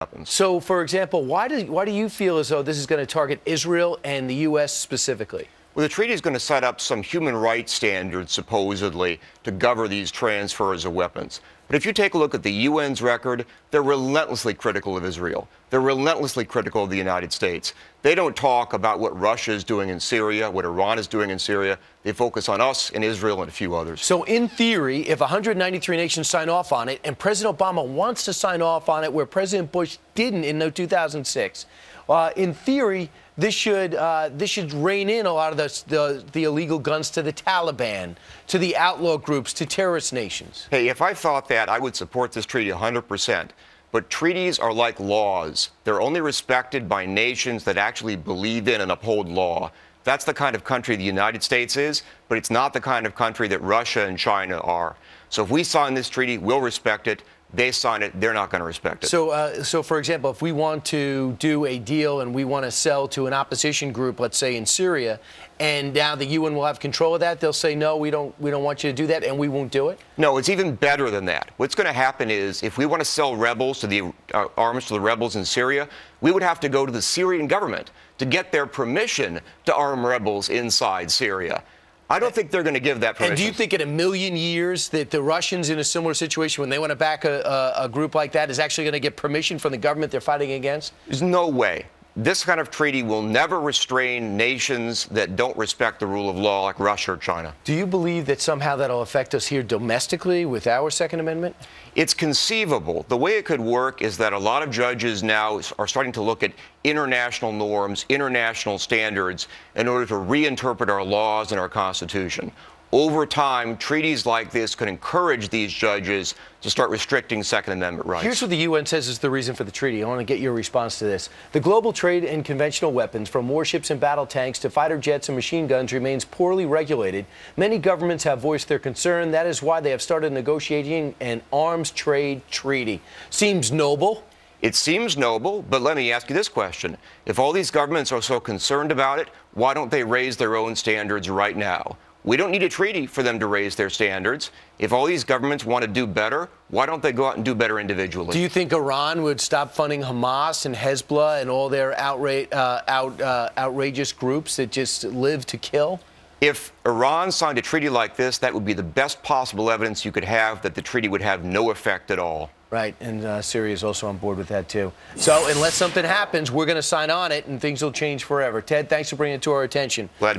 happens. So, for example, why do you feel as though this is going to target Israel and the U.S. specifically? Well, the treaty is going to set up some human rights standards, supposedly, to govern these transfers of weapons. But if you take a look at the UN's record, they're relentlessly critical of Israel. They're relentlessly critical of the United States. They don't talk about what Russia is doing in Syria, what Iran is doing in Syria. They focus on us and Israel and a few others. So in theory, if 193 nations sign off on it, and President Obama wants to sign off on it where President Bush didn't in 2006, in theory, this should rein in a lot of the illegal guns to the Taliban, to the outlaw groups, to terrorist nations. Hey, if I thought that, I would support this treaty 100%. But treaties are like laws. They're only respected by nations that actually believe in and uphold law. That's the kind of country the United States is, but it's not the kind of country that Russia and China are. So if we sign this treaty, we'll respect it. They sign it, they're not going to respect it. So, for example, if we want to do a deal and we want to sell to an opposition group, let's say in Syria, and now the UN will have control of that, they'll say, no, we don't want you to do that, and we won't do it? No, it's even better than that. What's going to happen is, if we want to sell rebels to the arms to the rebels in Syria, we would have to go to the Syrian government to get their permission to arm rebels inside Syria. I don't think they're going to give that permission. And do you think in a million years that the Russians in a similar situation, when they want to back a group like that, is actually going to get permission from the government they're fighting against? There's no way. This kind of treaty will never restrain nations that don't respect the rule of law like Russia or China. Do you believe that somehow that'll affect us here domestically with our Second Amendment? It's conceivable. The way it could work is that a lot of judges now are starting to look at international norms, international standards, in order to reinterpret our laws and our Constitution. Over time, treaties like this could encourage these judges to start restricting Second Amendment rights. Here's what the UN says is the reason for the treaty. I want to get your response to this. The global trade in conventional weapons, from warships and battle tanks to fighter jets and machine guns, remains poorly regulated. Many governments have voiced their concern. That is why they have started negotiating an arms trade treaty. Seems noble. It seems noble, but let me ask you this question. If all these governments are so concerned about it, why don't they raise their own standards right now? We don't need a treaty for them to raise their standards. If all these governments want to do better, why don't they go out and do better individually? Do you think Iran would stop funding Hamas and Hezbollah and all their outrageous groups that just live to kill? If Iran signed a treaty like this, that would be the best possible evidence you could have that the treaty would have no effect at all. Right, and Syria is also on board with that, too. So unless something happens, we're going to sign on it, and things will change forever. Ted, thanks for bringing it to our attention. Glad to be